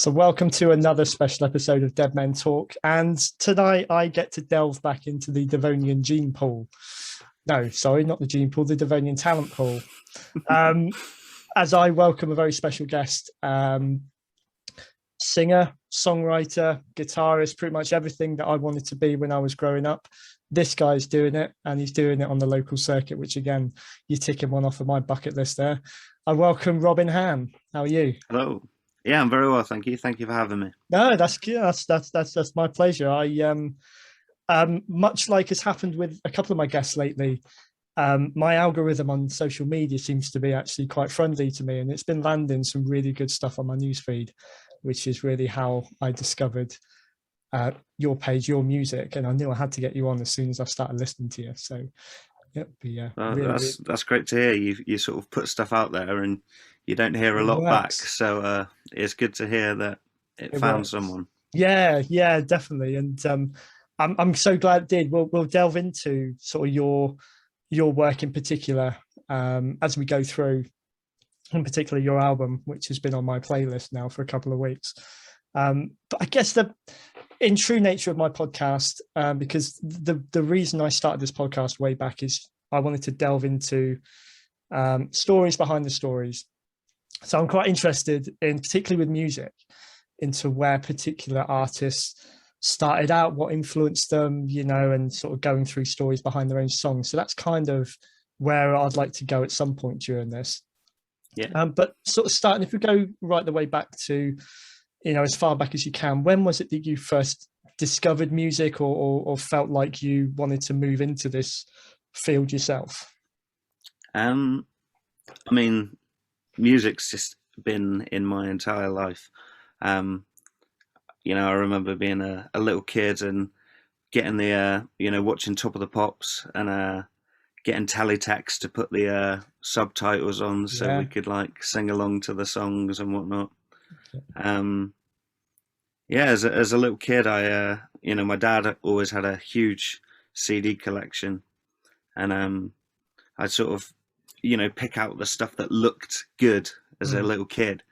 So, welcome to another special episode of Men Talk. And tonight I get to delve back into the Devonian gene pool. No, sorry, not the gene pool, the Devonian talent pool. As I welcome a very special guest, singer, songwriter, guitarist, pretty much everything that I wanted to be when I was growing up. This guy's doing it, and he's doing it on the local circuit, which again, you're ticking one off of my bucket list there. I welcome Robin Hann. How are you? Hello. Yeah, I'm very well, thank you. Thank you for having me. No, that's good. That's my pleasure. Much like has happened with a couple of my guests lately, my algorithm on social media seems to be actually quite friendly to me, and it's been landing some really good stuff on my newsfeed, which is really how I discovered your page, your music, and I knew I had to get you on as soon as I started listening to you. So, yep, that's great to hear. You sort of put stuff out there, and you don't hear a lot back. So it's good to hear that it found works. Someone. Yeah, definitely. And I'm so glad it did. We'll delve into sort of your work in particular as we go through, in particular your album, which has been on my playlist now for a couple of weeks. But I guess in true nature of my podcast, because the reason I started this podcast way back is I wanted to delve into stories behind the stories. So I'm quite interested in, particularly with music, into where particular artists started out, what influenced them, and sort of going through stories behind their own songs. So that's kind of where I'd like to go at some point during this. Yeah. But sort of starting, if we go right the way back to, as far back as you can, when was it that you first discovered music or felt like you wanted to move into this field yourself? Music's just been in my entire life. I remember being a little kid and getting the, watching Top of the Pops and getting teletext to put the subtitles on so we could sing along to the songs and whatnot. As a little kid, my dad always had a huge CD collection, and I'd sort of, pick out the stuff that looked good as a little kid,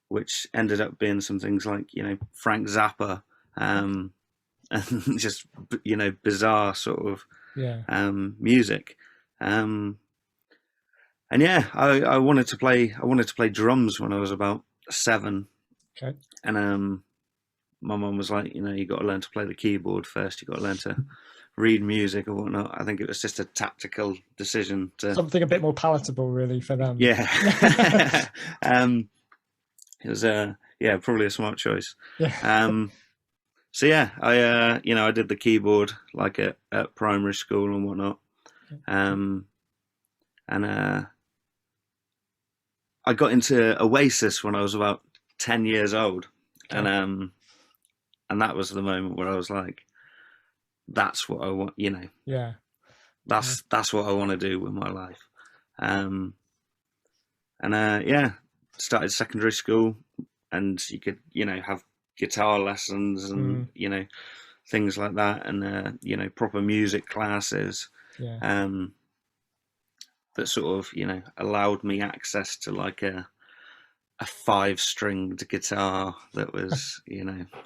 which ended up being some things like, Frank Zappa, and just, bizarre sort of music. I wanted to play drums when I was about 7. Okay. And my mum was like, you got to learn to play the keyboard first. You got to learn to read music or whatnot. I think it was just a tactical decision to something a bit more palatable, really, for them. Yeah. It was probably a smart choice. Yeah. I did the keyboard at primary school and whatnot. I got into Oasis when I was about 10 years old. Okay. And that was the moment where I was like, that's what I want, that's what I want to do with my life. Started secondary school, and you could, have guitar lessons and, things like that. And, proper music classes, that sort of, allowed me access to a 5-stringed guitar that was,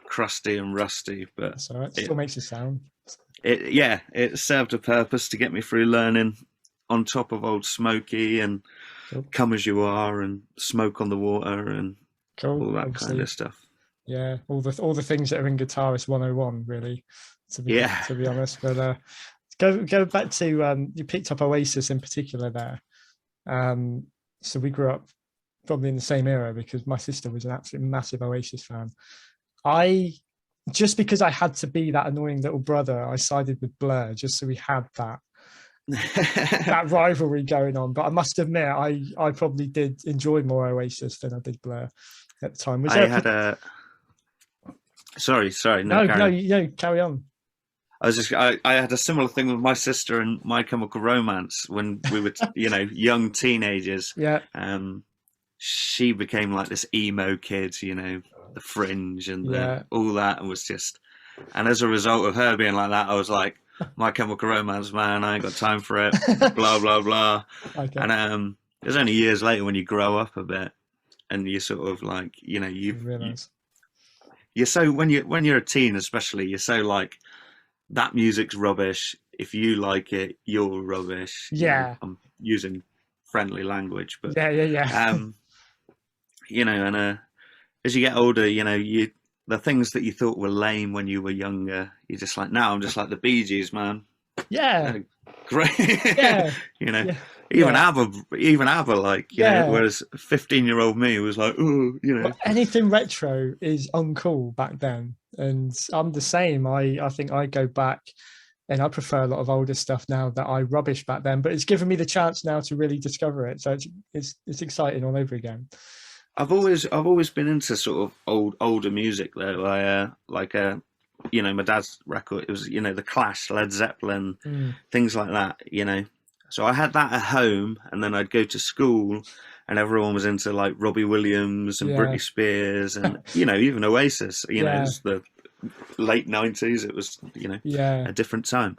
crusty and rusty, but that's all right. Still makes a sound. It served a purpose to get me through learning On Top of Old Smokey and Come As You Are and Smoke on the Water and all that kind of stuff. Yeah, all the things that are in Guitarist 101, really, to be honest. But go back to you picked up Oasis in particular there. So we grew up probably in the same era because my sister was an absolute massive Oasis fan. Just because I had to be that annoying little brother, I sided with Blur just so we had that that rivalry going on. But I must admit, I probably did enjoy more Oasis than I did Blur at the time. Sorry. No, carry on. I had a similar thing with my sister and My Chemical Romance when we were, young teenagers. Yeah. She became like this emo kid, the fringe and all that, and was just, and as a result of her being like that, I was like, My Chemical Romance, man, I ain't got time for it, blah blah blah. Okay. And it was only years later when you grow up a bit and you sort of like, realize. you're so, when you're a teen especially, you're so like, that music's rubbish. If you like it, you're rubbish. Yeah. I'm using friendly language, but yeah. And as you get older, the things that you thought were lame when you were younger, you're just like, now I'm just like the Bee Gees, man. Yeah. Great. Yeah. Even Yeah. ABBA, like, whereas 15-year-old me was like, oh, Well, anything retro is uncool back then. And I'm the same. I think I go back and I prefer a lot of older stuff now that I rubbish back then, but it's given me the chance now to really discover it. So it's exciting all over again. I've always been into sort of older music though. My dad's record, it was, the Clash, Led Zeppelin, things like that, So I had that at home, and then I'd go to school and everyone was into like Robbie Williams and Britney Spears and, even Oasis, it was the late 90s. It was, a different time.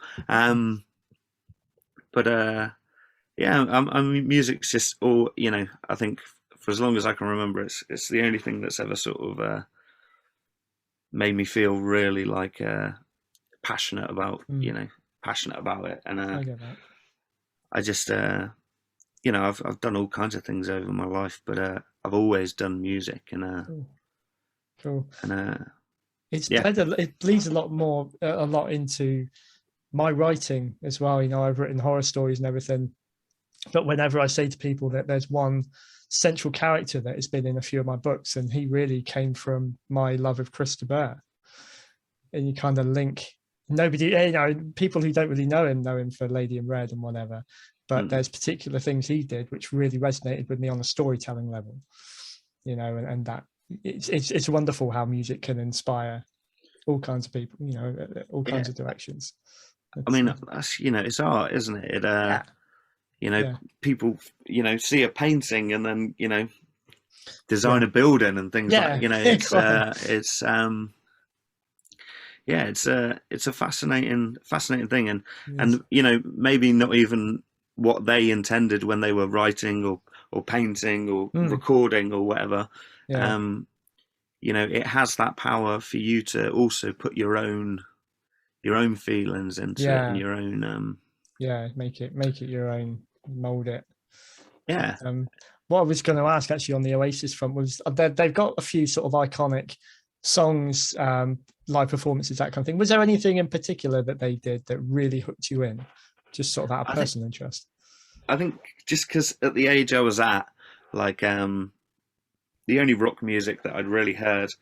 Music's just all, I think for as long as I can remember, it's the only thing that's ever sort of made me feel really like passionate about it. And I get that. I just I've done all kinds of things over my life, but I've always done music, and cool. And it bleeds a lot into my writing as well. I've written horror stories and everything, but whenever I say to people that there's one central character that has been in a few of my books, and he really came from my love of Chris de Burgh, and you kind of link. People who don't really know him for Lady in Red and whatever, but there's particular things he did which really resonated with me on a storytelling level, and that it's wonderful how music can inspire all kinds of people, all kinds of directions. That's it's art, isn't it? People see a painting and then design a building and things like it's a fascinating thing, and maybe not even what they intended when they were writing or painting or recording or whatever. It has that power for you to also put your own feelings into it, and your own make it your own, mold it. But, what I was going to ask actually on the Oasis front was they've got a few sort of iconic songs, live performances, that kind of thing. Was there anything in particular that they did that really hooked you in, just sort of out of personal interest? I think just because at the age I was at, like the only rock music that I'd really heard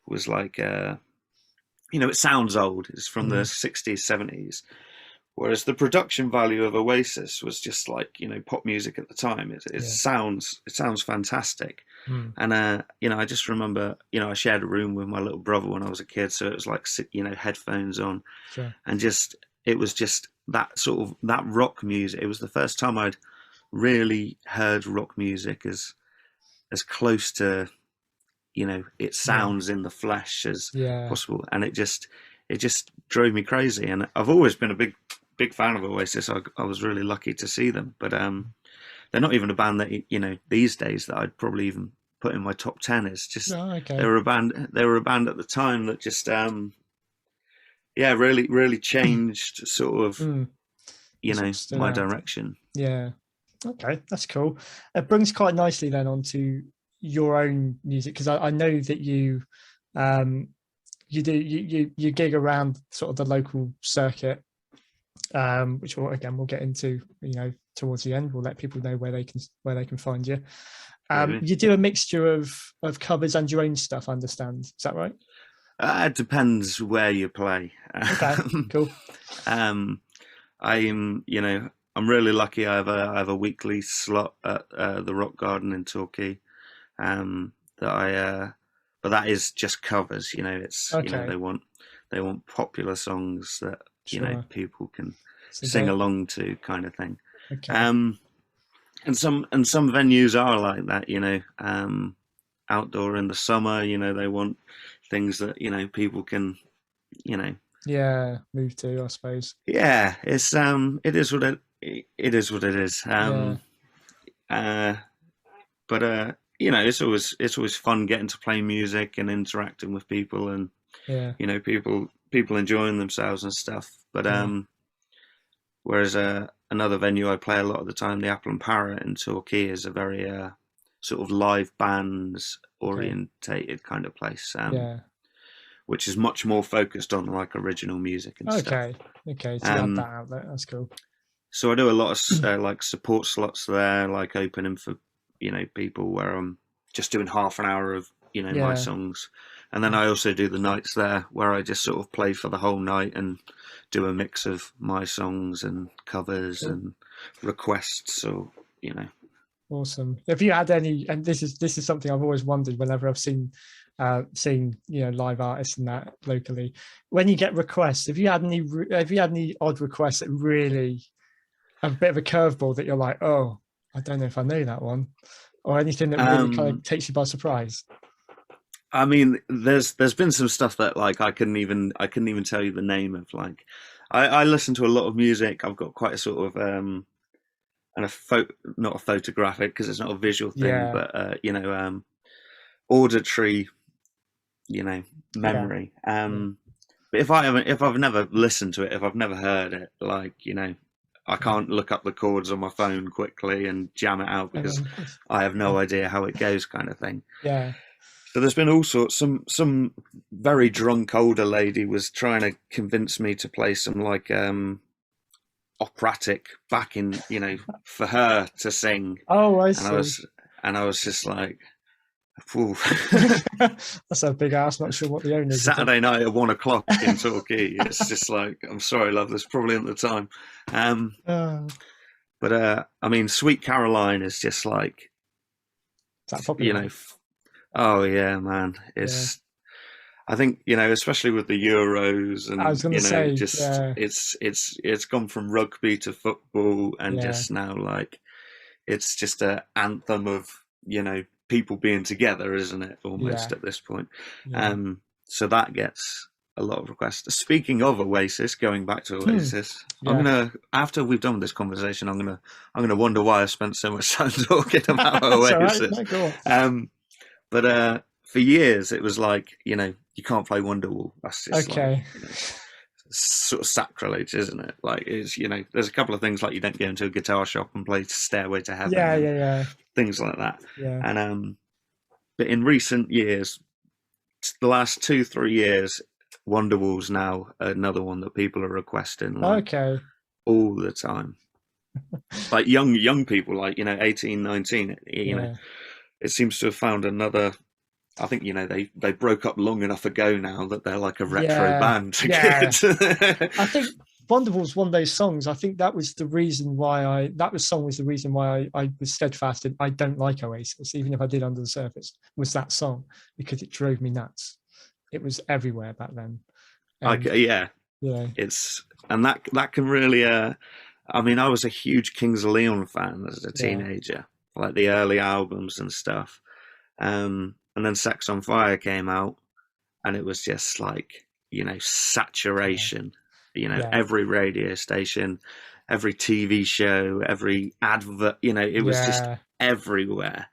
was like it sounds old, it's from the 60s, 70s, whereas the production value of Oasis was just like pop music at the time. It sounds fantastic. And I just remember I shared a room with my little brother when I was a kid, so it was like headphones on, and it was just that sort of that rock music. It was the first time I'd really heard rock music as close to it sounds in the flesh as possible, and it just drove me crazy. And I've always been a big fan of Oasis. I was really lucky to see them, but they're not even a band that these days that I'd probably even put in my top 10. It's just they were a band at the time that just really changed sort of my direction. Okay, that's cool. It brings quite nicely then onto your own music, because I know that you gig around sort of the local circuit, which we'll get into towards the end. We'll let people know where they can find you. You do a mixture of covers and your own stuff, I understand. Is that right? It depends where you play. Okay, cool. I'm really lucky. I have a weekly slot at the Rock Garden in Torquay. But that is just covers. It's they want popular songs that people can sing along to, kind of thing. Okay. And some venues are like that. Outdoor in the summer. They want things that people can move to, I suppose. It's it is what it is. But you know, it's always fun getting to play music and interacting with people, and you know, people enjoying themselves and stuff. But whereas another venue I play a lot of the time, the Apple and Parrot in Torquay, is a very sort of live bands orientated kind of place, which is much more focused on like original music and stuff. Okay, so you have that outlet. That's cool. So I do a lot of like support slots there, like opening for, you know, people where I'm just doing half an hour of, you know, my songs. And then I also do the nights there where I just sort of play for the whole night and do a mix of my songs and covers and requests, or, you know. Awesome. Have you had any, and this is something I've always wondered whenever I've seen you know, live artists and that locally, when you get requests, have you had any odd requests that really a bit of a curveball that you're like, oh, I don't know if I know that one, or anything that really kind of takes you by surprise? I mean, there's been some stuff that like I couldn't even tell you the name of. Like, I listen to a lot of music. I've got quite a sort of not a photographic, because it's not a visual thing, but you know, auditory, you know, memory. But if I've never listened to it, if I've never heard it, like, you know, I can't look up the chords on my phone quickly and jam it out because I have no idea how it goes, kind of thing. So there's been all sorts. Some very drunk older lady was trying to convince me to play some like operatic backing, you know, for her to sing. Oh, I see. And I was just like, ooh. That's a big ass. Not sure what the owner is. Saturday night at 1 o'clock in Torquay. It's just like, I'm sorry, love, there's probably at the time. But I mean, Sweet Caroline is just like, is that popular? You know, oh yeah, man. It's, I think, you know, especially with the Euros, and I was going to say, just it's gone from rugby to football, and just now like it's just an anthem of, you know, people being together, isn't it? Almost at this point. So that gets a lot of requests. Speaking of Oasis, going back to Oasis, I'm gonna, after we've done this conversation, I'm gonna wonder why I spent so much time talking about Oasis. But for years it was like, you know, you can't play Wonderwall. That's just like, you know, sort of sacrilege, isn't it? Like, it's, you know, there's a couple of things like you don't go into a guitar shop and play Stairway to Heaven, things like that. And but in recent years, the last 2-3 years, Wonderwall's now another one that people are requesting, like, all the time. Like young people, like, you know, 18, 19, you know, it seems to have found another. I think, you know, they broke up long enough ago now that they're like a retro band. I think Wonderwall's one of those songs. I think that was the reason why song was the reason why I was steadfast in I don't like Oasis, even if I did Under the Surface, was that song, because it drove me nuts. It was everywhere back then. It's, and that can really I mean, I was a huge Kings of Leon fan as a teenager, like the early albums and stuff. And then Sex on Fire came out, and it was just like, you know, saturation. You know, every radio station, every TV show, every advert, you know, it was just everywhere.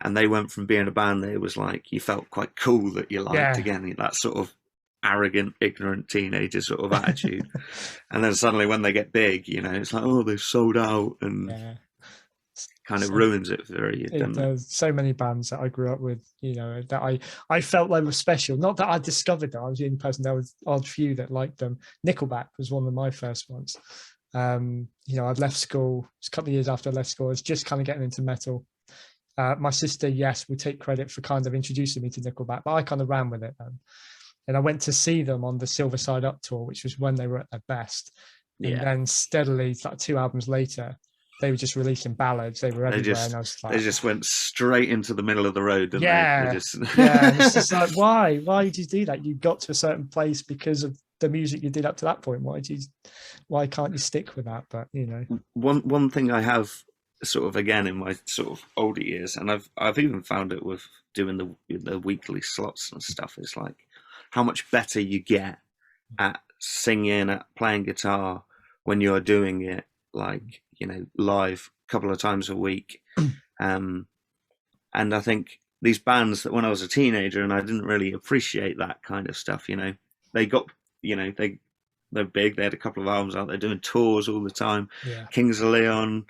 And they went from being a band that it was like you felt quite cool that you liked again, that sort of arrogant, ignorant teenager sort of attitude. And then suddenly when they get big, you know, it's like, oh, they've sold out, and kind of ruins it for you. There's so many bands that I grew up with, you know, that I felt they were special. Not that I discovered that I was the only person. There was odd few that liked them. Nickelback was one of my first ones. You know, I'd left school. It's a couple of years after I left school. I was just kind of getting into metal. My sister, would take credit for kind of introducing me to Nickelback, but I kind of ran with it then. And I went to see them on the Silver Side Up tour, which was when they were at their best. And then steadily, like 2 albums later, they were just releasing ballads. They were everywhere, and I was like, they just went straight into the middle of the road, didn't they? And it's just like, why did you do that? You got to a certain place because of the music you did up to that point. Why can't you stick with that? But, you know, one thing I have sort of, again, in my sort of older years, and I've even found it with doing the weekly slots and stuff, is like how much better you get at singing, at playing guitar when you are doing it, like, you know, live a couple of times a week. And And I think these bands that when I was a teenager and I didn't really appreciate that kind of stuff, they got, they're big. They had a couple of albums out. They're doing tours all the time. Yeah. Kings of Leon,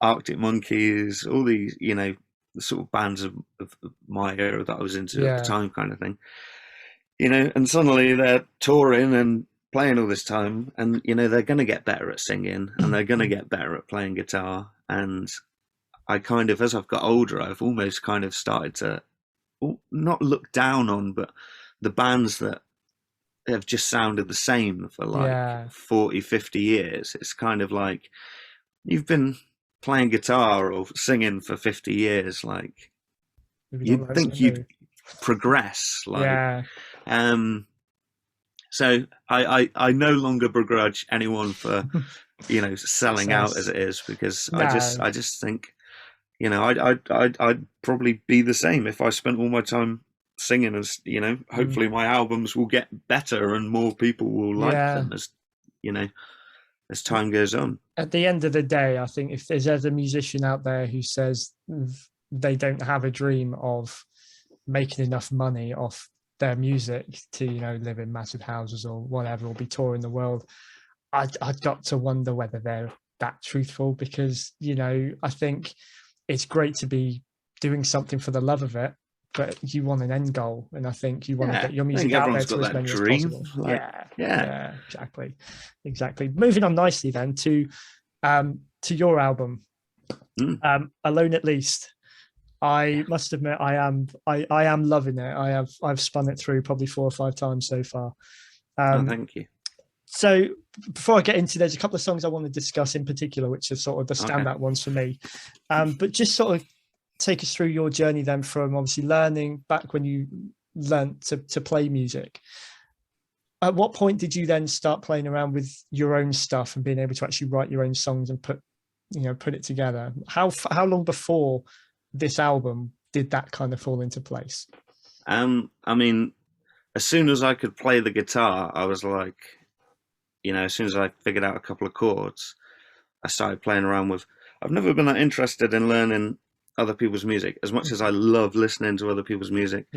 Arctic Monkeys, all these, the sort of bands of my era that I was into at the time, kind of thing. And suddenly they're touring and playing all this time, and they're going to get better at singing, and they're going to get better at playing guitar. And I kind of, as I've got older, I've almost kind of started to not look down on, but the bands that have just sounded the same for like 40, 50 years. It's kind of like, you've been playing guitar or singing for 50 years, like you'd think you'd progress, like so I no longer begrudge anyone for selling out as it is, because I just think I'd probably be the same if I spent all my time singing. As hopefully my albums will get better and more people will like them as time goes on. At the end of the day, I think if there's ever a musician out there who says they don't have a dream of making enough money off their music to live in massive houses or whatever, or be touring the world, I've got to wonder whether they're that truthful, because I think it's great to be doing something for the love of it, but you want an end goal, and I think you want to get your music out there to as many as possible. Yeah, exactly. Moving on nicely then to your album, Alone at Least. I must admit, I am loving it. I've spun it through probably 4 or 5 times so far. Thank you. So before I get into, there's a couple of songs I want to discuss in particular, which are sort of the standout ones for me. But just sort of take us through your journey then, from obviously learning back when you learned to play music. At what point did you then start playing around with your own stuff and being able to actually write your own songs and put it together? How long before this album did that kind of fall into place? I mean, as soon as I could play the guitar, I was like, as soon as I figured out a couple of chords, I started playing around with. I've never been that interested in learning other people's music as much as I love listening to other people's music.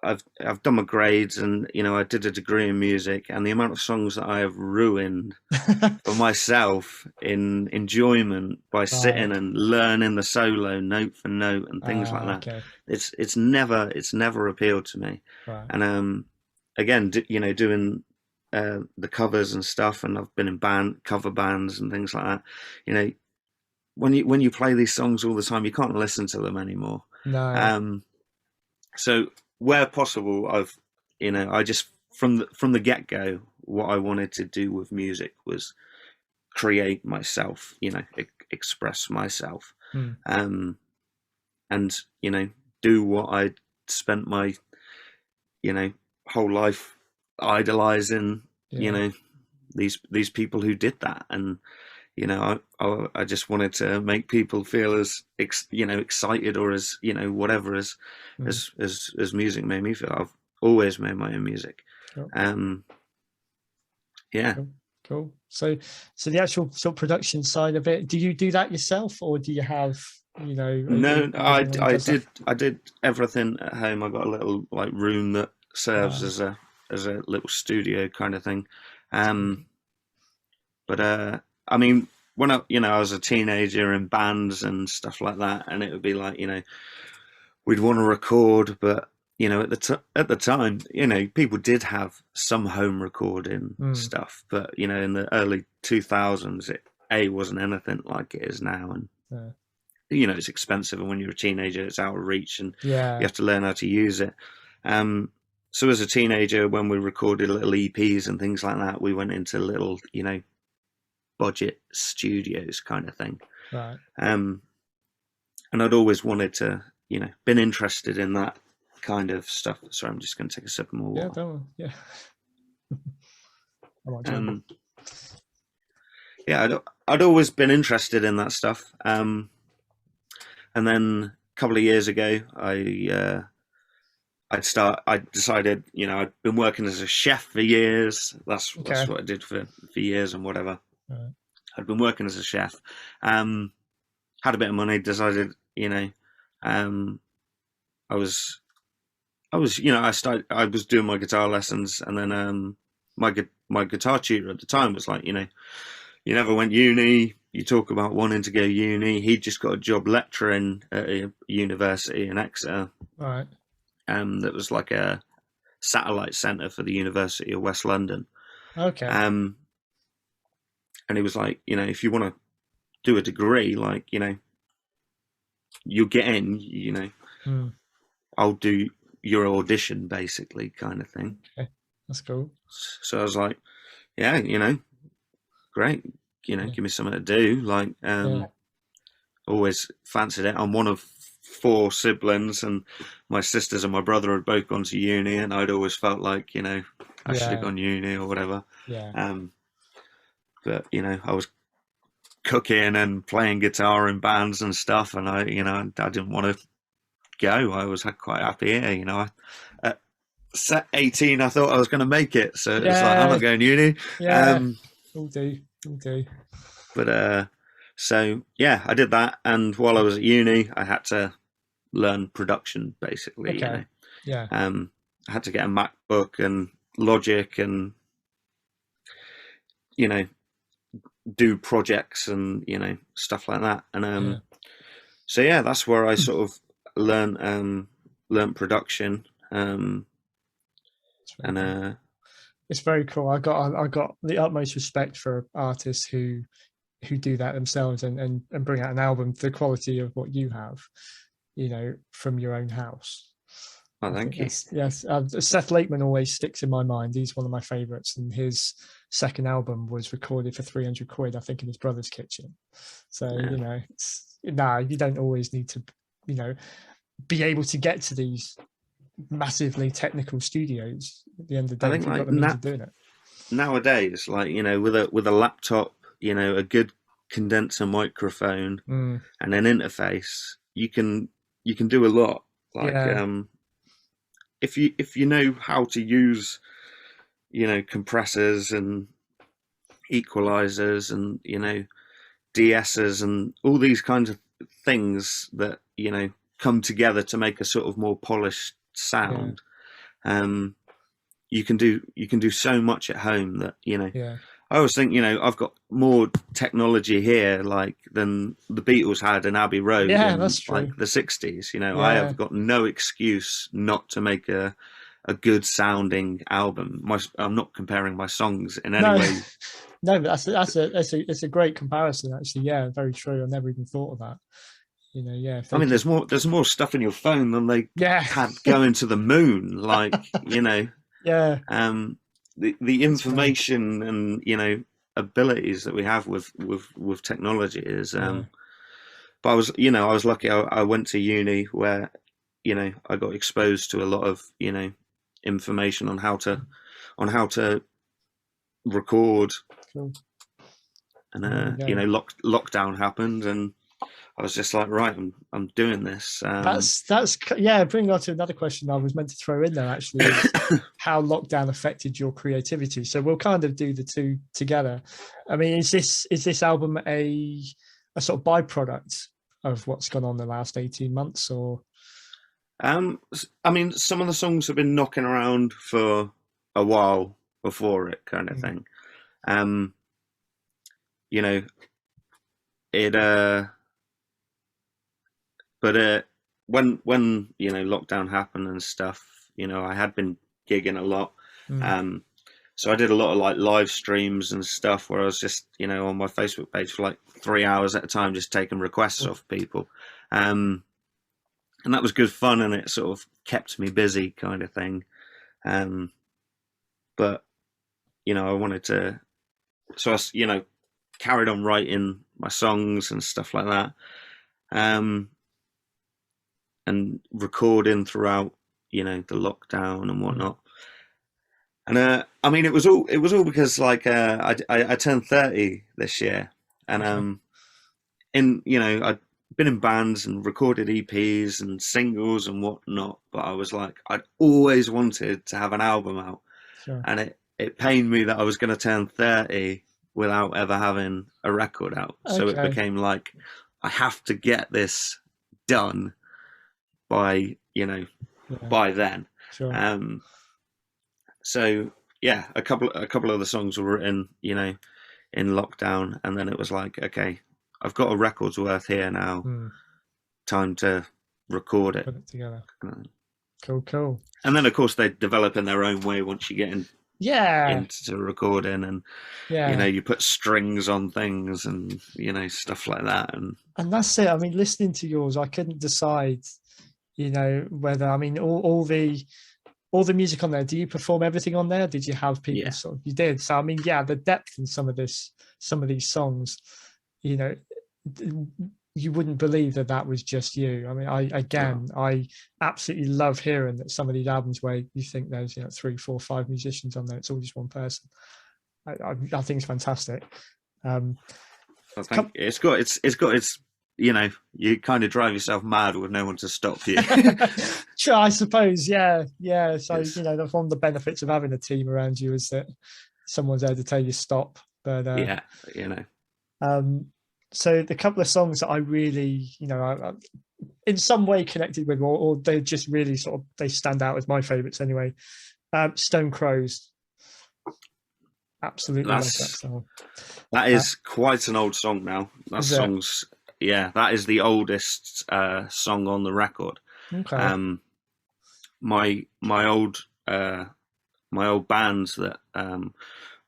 I've done my grades, and I did a degree in music, and the amount of songs that I have ruined for myself in enjoyment by sitting and learning the solo note for note and things like that. It's never appealed to me. And again, doing the covers and stuff, and I've been in cover bands and things like that. When you play these songs all the time, you can't listen to them anymore. So where possible, I just from the get-go, what I wanted to do with music was create myself, express myself, and do what I spent my whole life idolizing, these people who did that. And I just wanted to make people feel as excited, or as whatever as music made me feel. I've always made my own music. Cool. So the actual sort of production side of it, do you do that yourself, or do you have No, I did everything at home. I got a little room that serves as a little studio kind of thing. But I mean, when I was a teenager in bands and stuff like that, and it would be like, we'd want to record, but at the time, people did have some home recording stuff, but in the early 2000s, it wasn't anything like it is now, and it's expensive, and when you're a teenager, it's out of reach, and you have to learn how to use it. So as a teenager, when we recorded little EPs and things like that, we went into little, budget studios kind of thing. Right. And I'd always wanted to, been interested in that kind of stuff. Sorry, I'm just going to take a sip of more water. I'd always been interested in that stuff. And then a couple of years ago, I decided, I'd been working as a chef for years. That's what I did for years and whatever. Right. I'd been working as a chef, had a bit of money, decided, I was, you know, I was doing my guitar lessons, and then my guitar tutor at the time was like, you know, you never went uni. You talk about wanting to go uni. He just got a job lecturing at a university in Exeter. Right. That was like a satellite centre for the University of West London. Okay. And he was like, you know, if you want to do a degree, like, you know, you'll get in, you know, I'll do your audition, basically, kind of thing. Okay. That's cool. So I was like, yeah, you know, great, you know, give me something to do. Like, always fancied it. I'm one of 4 siblings, and my sisters and my brother had both gone to uni, and I'd always felt like, you know, I should have gone uni or whatever. Yeah. But, you know, I was cooking and playing guitar in bands and stuff, and I didn't want to go. I was quite happy here, you know. At 18, I thought I was going to make it, so it's like, I'm not going uni. Yeah, all do. But so yeah, I did that, and while I was at uni, I had to learn production, basically. Okay. You know? Yeah. I had to get a MacBook and Logic, and, you know, do projects and, you know, stuff like that. And so yeah, that's where I sort of learned production. It's very cool. I got the utmost respect for artists who do that themselves and bring out an album to the quality of what you have, you know, from your own house. Oh, thank you. Yes, Seth Lakeman always sticks in my mind. He's one of my favorites, and his second album was recorded for 300 quid, I think, in his brother's kitchen. So you know, you don't always need to, you know, be able to get to these massively technical studios. At the end of the day, I think, like, got the means of doing it. Nowadays, like, you know, with a laptop, you know, a good condenser microphone and an interface, you can do a lot. Like, if you know how to use, you know, compressors and equalizers and, you know, de-essers and all these kinds of things that, you know, come together to make a sort of more polished sound. You can do so much at home that, you know, I always think, you know, I've got more technology here, like, than the Beatles had in Abbey Road in, that's true, like, the 60s. You know, I have got no excuse not to make a good sounding album. I'm not comparing my songs in any way. No, but that's a great comparison, actually. Yeah, very true. I never even thought of that. You know, I mean, there's more stuff in your phone than they had going to the moon. Like, you know, the information and, you know, abilities that we have with technology is. But I was lucky. I went to uni where, you know, I got exposed to a lot of, you know, information on how to record. Cool. And you know, lockdown happened, and I was just like, right, I'm doing this. That's bringing on to another question I was meant to throw in there, actually, is how lockdown affected your creativity. So we'll kind of do the two together. I mean, is this album a sort of byproduct of what's gone on the last 18 months, or? I mean, some of the songs have been knocking around for a while before it, kind of thing. You know, but when you know, lockdown happened and stuff, you know, I had been gigging a lot. So I did a lot of, like, live streams and stuff where I was just, you know, on my Facebook page for like 3 hours at a time, just taking requests off people. And that was good fun, and it sort of kept me busy, kind of thing. But, you know, I wanted to, so I, you know, carried on writing my songs and stuff like that. And recording throughout, you know, the lockdown and whatnot. And I mean, it was all because, like, I turned 30 this year, and you know, I'd been in bands and recorded EPs and singles and whatnot, but I was like, I'd always wanted to have an album out, and it pained me that I was going to turn 30 without ever having a record out. So it became like, I have to get this done. by by then. Sure. So yeah, a couple of the songs were written, in lockdown, and then it was like, okay, I've got a record's worth here now. Time to record it. Put it together. Cool. And then of course they develop in their own way once you get into recording, and you put strings on things and stuff like that, and that's it. I mean, listening to yours, I couldn't decide, whether, I mean, all the music on there, do you perform everything on there? Did you have people you did? So I mean, the depth in some of these songs, you wouldn't believe that was just you. I mean, I absolutely love hearing that some of these albums where you think there's 3, 4, 5 musicians on there, it's all just one person. I think it's fantastic. I think it's got its you kind of drive yourself mad with no one to stop you. Sure, I suppose. So that's one of the benefits of having a team around you, is that someone's there to tell you stop. But so the couple of songs that I really, I in some way connected with, or they just really they stand out as my favourites anyway. Stone Crows. Absolutely love that song. That is quite an old song now. That song's that is the oldest song on the record. Okay. My old bands that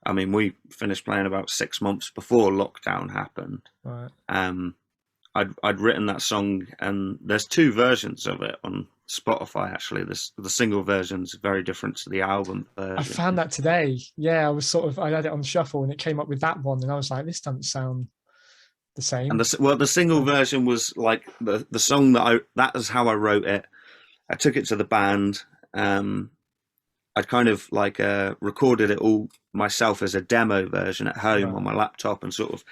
I mean, we finished playing about 6 months before lockdown happened. Right. I'd written that song, and there's 2 versions of it on Spotify. Actually, the single version is very different to the album version. I found that today. Yeah, I had it on shuffle, and it came up with that one, and I was like, this doesn't sound the same. And the single version was like the song that is how I wrote it. I took it to the band. I'd kind of recorded it all myself as a demo version at home on my laptop, and sort of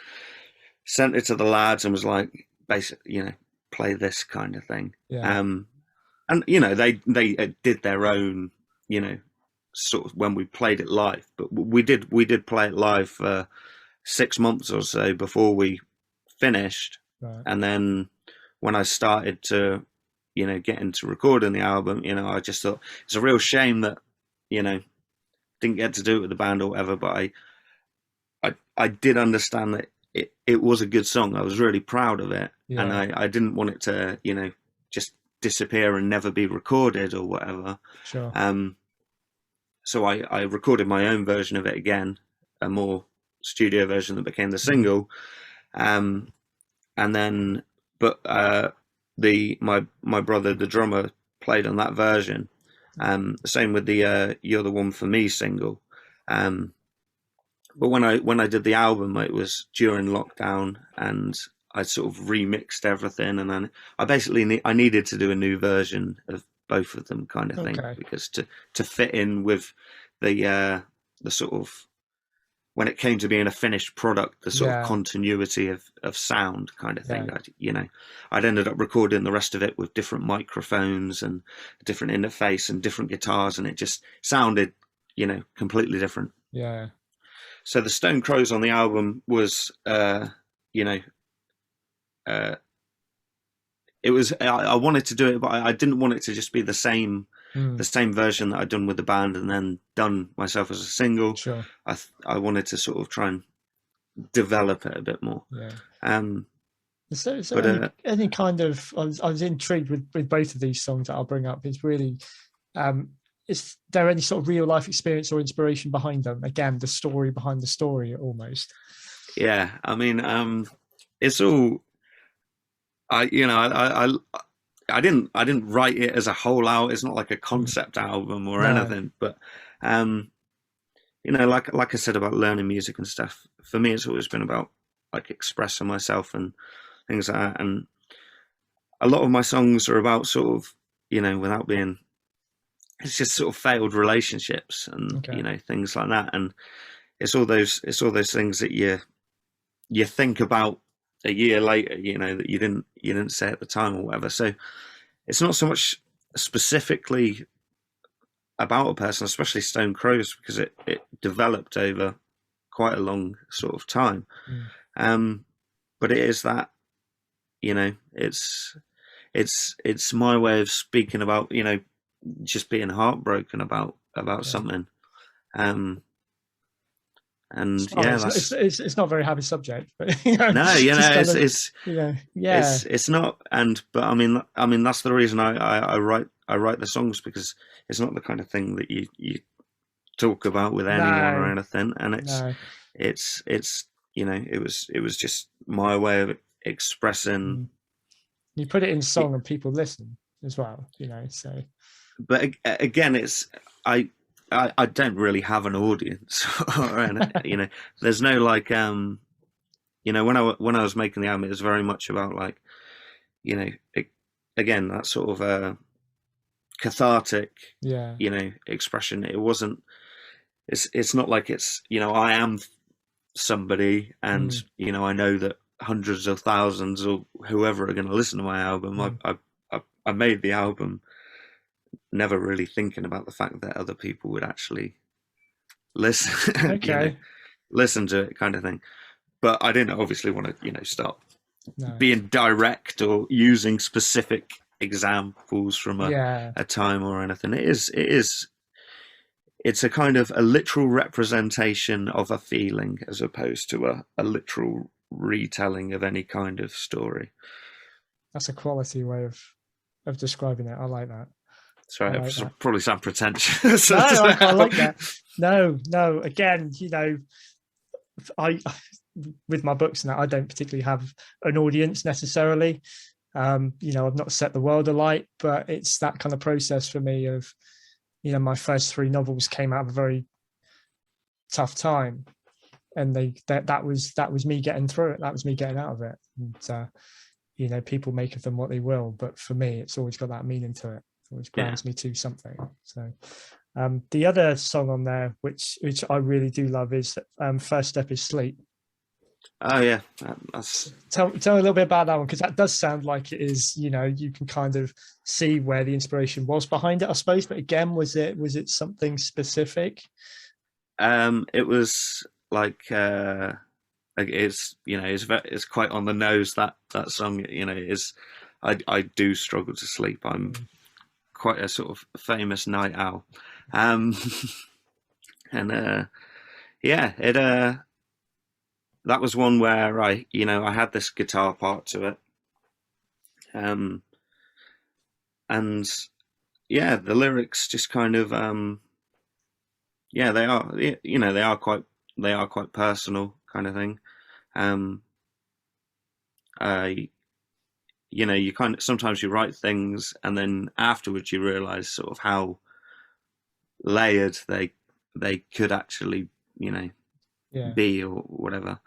sent it to the lads and was like, basically, play this kind of thing. Yeah. And they did their own, sort of when we played it live. But we did play it live for 6 months or so before we finished. Right. And then when I started to, get into recording the album, I just thought it's a real shame that, didn't get to do it with the band or whatever. But I did understand that it was a good song. I was really proud of it, and I didn't want it to, just disappear and never be recorded or whatever. Sure. So I recorded my own version of it again, a more studio version that became the single. And then, but my brother, the drummer, played on that version. The same with the "You're the One for Me" single. But when I did the album, it was during lockdown, and I sort of remixed everything, and then I basically I needed to do a new version of both of them, kind of thing, because to fit in with the sort of, when it came to being a finished product, the sort of continuity of sound kind of thing. I'd ended up recording the rest of it with different microphones and a different interface and different guitars, and it just sounded, completely different. Yeah. So the Stone Crows on the album was, it was, I wanted to do it, but I didn't want it to just be the same version that I'd done with the band and then done myself as a single. Sure. I wanted to sort of try and develop it a bit more. Yeah. So any kind of, I was intrigued with both of these songs that I'll bring up. It's really, is there any sort of real life experience or inspiration behind them? Again, the story behind the story, almost. Yeah, I mean, it's all, I didn't write it as a whole out. It's not like a concept album or anything, but like I said about learning music and stuff, for me it's always been about like expressing myself and things like that. And a lot of my songs are about sort of, without being, it's just sort of failed relationships and things like that. And it's all those things that you think about a year later, that you didn't say at the time or whatever. So it's not so much specifically about a person, especially Stone Crows, because it developed over quite a long sort of time. But it is that, it's it's my way of speaking about, you know, just being heartbroken about something. And yeah, it's not a very happy subject, but you know, no, you know, it's yeah, it's not. And but I mean that's the reason I write the songs, because it's not the kind of thing that you talk about with anyone or anything. And it's you know, it was just my way of expressing. You put it in song and people listen as well, you know. So, but again, it's I don't really have an audience, or you know, there's no like you know, when I was making the album, it was very much about like, you know, again, that sort of cathartic, you know, expression. It wasn't. It's not like it's, you know, I am somebody, and you know, I know that hundreds of thousands or whoever are going to listen to my album. I made the album never really thinking about the fact that other people would actually listen, you know, listen to it, kind of thing. But I didn't obviously want to, you know, start being direct or using specific examples from a time or anything. It's a kind of a literal representation of a feeling, as opposed to a literal retelling of any kind of story. That's a quality way of describing it. I like that. Sorry, I probably sound pretentious. No, I like that. No. Again, you know, I with my books and that, I don't particularly have an audience necessarily. You know, I've not set the world alight, but it's that kind of process for me of, you know, my first 3 novels came out of a very tough time, and that was me getting through it. That was me getting out of it. And you know, people make of them what they will, but for me, it's always got that meaning to it. It always grounds me to something. So the other song on there, which I really do love, is First Step is Sleep. Oh yeah, tell me a little bit about that one, because that does sound like it is, you know, you can kind of see where the inspiration was behind it, I suppose. But again, was it something specific? It was like it's, you know, it's quite on the nose, that song. You know, is I do struggle to sleep. I'm quite a sort of famous night owl, and yeah, it that was one where I had this guitar part to it, and yeah, the lyrics just kind of yeah, they are, you know, they are quite personal, kind of thing. You know, you kind of, sometimes you write things and then afterwards you realize sort of how layered they could actually, you know, be, or whatever.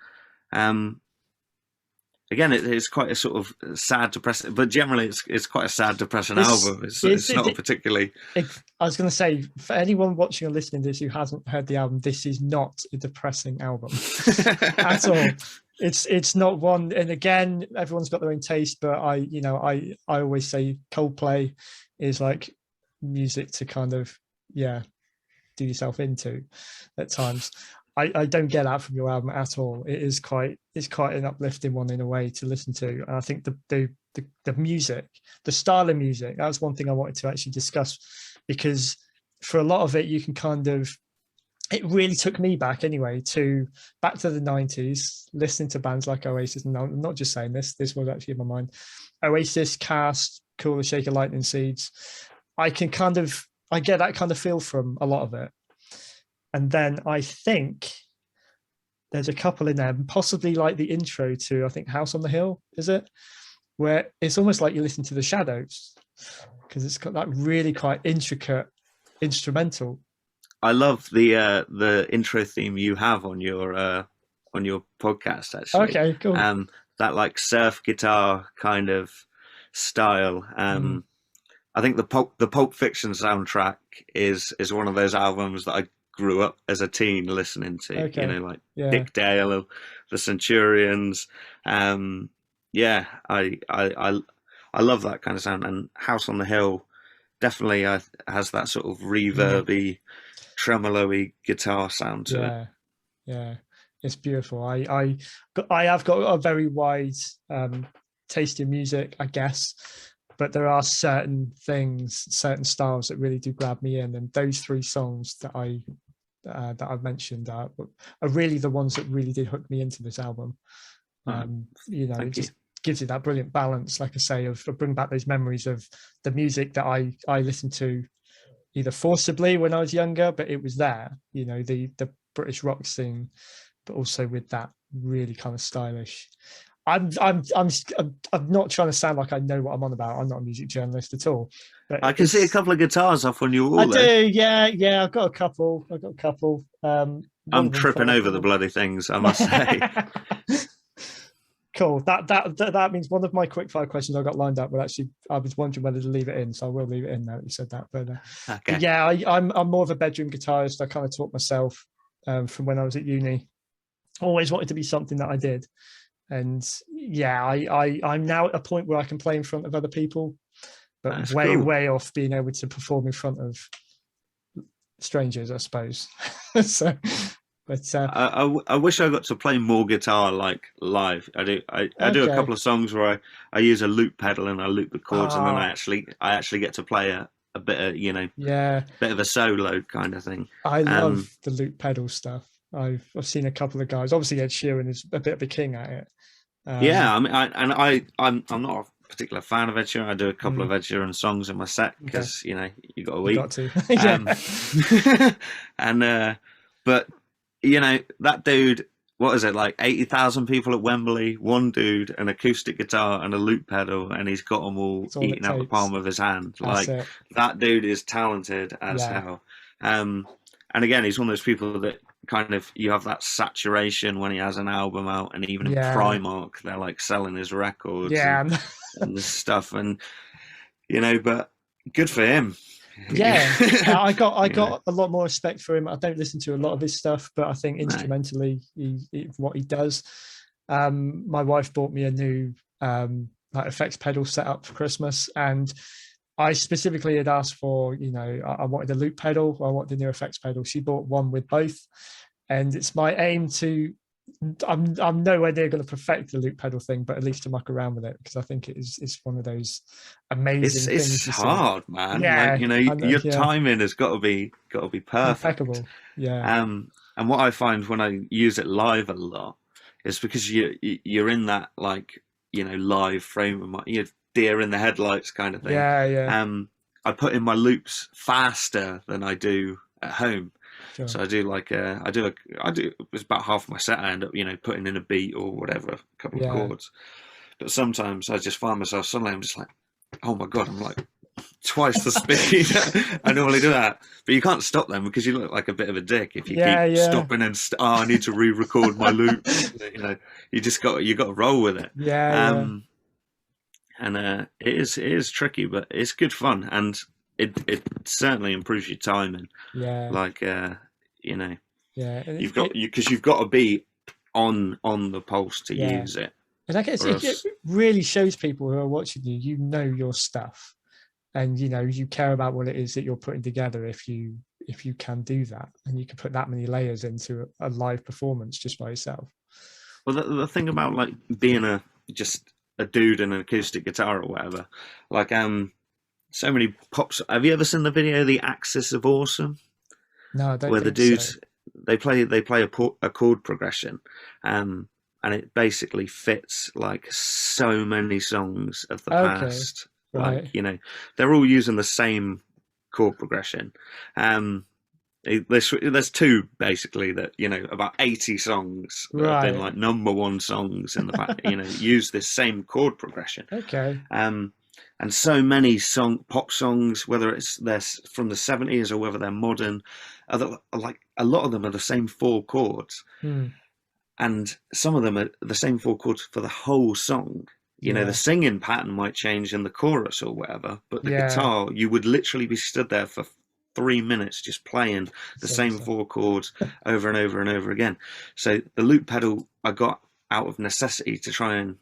Again, it's quite a sort of sad, depressing, but generally it's quite a sad, depressing album. It's not a particularly. I was going to say, for anyone watching or listening to this who hasn't heard the album, this is not a depressing album at all. It's not one. And again, everyone's got their own taste, but I always say Coldplay is like music to kind of do yourself into at times. I don't get that from your album at all. It's quite an uplifting one in a way to listen to. And I think the music, the style of music, that was one thing I wanted to actually discuss, because for a lot of it, you can kind of, it really took me back anyway back to the 90s, listening to bands like Oasis. And I'm not just saying this was actually in my mind. Oasis, Cast, Cool, the Shaker, Lightning Seeds. I get that kind of feel from a lot of it. And then I think there's a couple in there, possibly like the intro to, I think, House on the Hill, is it? Where it's almost like you listen to the Shadows, because it's got that really quite intricate instrumental. I love the intro theme you have on your podcast, actually. Okay, cool. That like surf guitar kind of style. I think the Pulp Fiction soundtrack is one of those albums that I grew up as a teen listening to. Okay. You know, like Dick Dale, the Centurions. Yeah, I love that kind of sound. And House on the Hill definitely has that sort of reverby, tremolo-y guitar sound to it. Yeah, it's beautiful. I have got a very wide taste in music, I guess, but there are certain things, certain styles that really do grab me in, and those 3 songs that I've mentioned are really the ones that really did hook me into this album. You know, it just gives you that brilliant balance, like I say, of bring back those memories of the music that I listened to either forcibly when I was younger, but it was there, you know, the British rock scene, but also with that really kind of stylish. I'm not trying to sound like I know what I'm on about. I'm not a music journalist at all. But I can see a couple of guitars off on your wall. I do, yeah. I've got a couple. I'm tripping over the bloody things, I must say. Cool. That means one of my quickfire questions I got lined up. Well, actually, I was wondering whether to leave it in, so I will leave it in now that you said that. But yeah, I'm more of a bedroom guitarist. I kind of taught myself from when I was at uni. Always wanted to be something that I did, and yeah, I'm now at a point where I can play in front of other people, but That's way cool. off being able to perform in front of strangers, I suppose. So. But I wish I got to play more guitar like live. I do a couple of songs where I use a loop pedal and I loop the chords, and then I actually get to play a bit of, you know, bit of a solo kind of thing. I love the loop pedal stuff. I've seen a couple of guys. Obviously, Ed Sheeran is a bit of a king at it. Yeah, I mean, I'm not a particular fan of Ed Sheeran. I do a couple of Ed Sheeran songs in my set because you know you got to eat. Got to. And but. You know, that dude, what is it, like 80,000 people at Wembley, one dude, an acoustic guitar and a loop pedal, and he's got them all eating out the palm of his hand. Like, that dude is talented as hell. And again, he's one of those people that kind of, you have that saturation when he has an album out, and even in Primark, they're like selling his records and this stuff. And, you know, but good for him. Yeah, I got a lot more respect for him. I don't listen to a lot of his stuff, but I think instrumentally, what he does. My wife bought me a new like effects pedal setup for Christmas, and I specifically had asked for, you know, I wanted a loop pedal, I wanted the new effects pedal. She bought one with both, and it's my aim to. I'm nowhere near going to perfect the loop pedal thing, but at least to muck around with it, because I think it's one of those amazing things. It's hard, man. Yeah, like, you know, your timing has got to be perfect. Impeccable. Yeah. And what I find when I use it live a lot is because you're in that, like, you know, live frame of mind, you're deer in the headlights kind of thing. Yeah. I put in my loops faster than I do at home. Sure. So I do it's about half my set. I end up, you know, putting in a beat or whatever, a couple of chords. But sometimes I just find myself suddenly I'm just like, oh my god, I'm like twice the speed I normally do that. But you can't stop them because you look like a bit of a dick if you keep stopping and I need to re-record my loop. You know, you got to roll with it. And it is tricky, but it's good fun, and it certainly improves your timing. Like you know, you've got to be on the pulse to use it. And I guess it really shows people who are watching you, you know your stuff, and you know you care about what it is that you're putting together. If you can do that, and you can put that many layers into a live performance just by yourself. Well, the thing about like being just a dude in an acoustic guitar or whatever, like so many pops. Have you ever seen the video "The Axis of Awesome"? No, I don't. Where the dudes they play a chord progression, and it basically fits like so many songs of the past. Right. Like, you know, they're all using the same chord progression. There's two basically that, you know, about 80 songs that have been like #1 songs in the past, you know, use this same chord progression. And so many pop songs, whether they're from the 70s or whether they're modern, like a lot of them are the same 4 chords. And some of them are the same 4 chords for the whole song. You know, the singing pattern might change in the chorus or whatever, but the guitar, you would literally be stood there for 3 minutes just playing the same 4 chords over and over and over again. So the loop pedal I got out of necessity to try and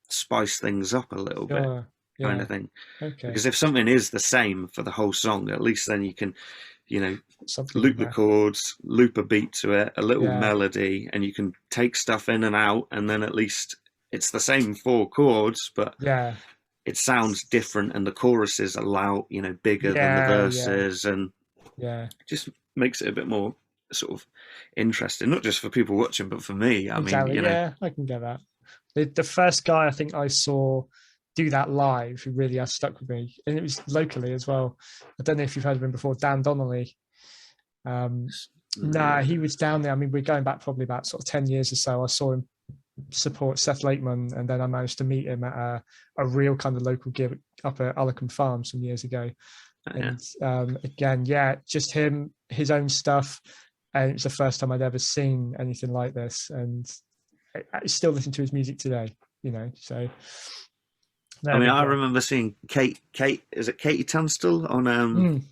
spice things up a little bit, kind of thing. Because if something is the same for the whole song, at least then you can, you know, loop the chords, loop a beat to it, a little melody, and you can take stuff in and out, and then at least it's the same 4 chords, but it sounds different, and the choruses are loud, you know, bigger than the verses, and just makes it a bit more sort of interesting, not just for people watching, but for me. I mean, you know, yeah, I can get that. The first guy I think I saw do that live who really has stuck with me, and it was locally as well. I don't know if you've heard of him before, Donnelly. Nah, he was down there. I mean, we're going back probably about sort of 10 years or so. I saw him support Seth Lakeman, and then I managed to meet him at a real kind of local gig up at Ullacombe Farm some years ago. And again, just him, his own stuff, and it's the first time I'd ever seen anything like this, and I still listen to his music today, you know. So I mean, I remember seeing Kate, is it Katie Tunstall on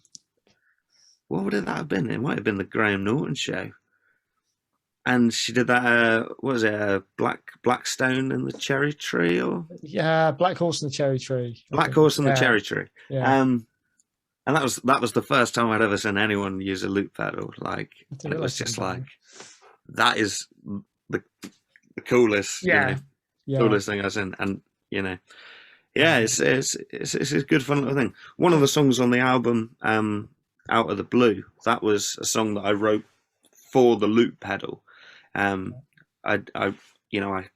what would that have been? It might have been the Graham Norton show. And she did that, what was it, Blackstone and the Cherry Tree? Or Black Horse and the Cherry Tree. Black Horse and the Cherry Tree. And that was the first time I'd ever seen anyone use a loop pedal. Like, and it was just like, that is the coolest, coolest thing I've seen. And, you know, it's a good fun little thing. One of the songs on the album, Out of the Blue, that was a song that I wrote for the loop pedal. I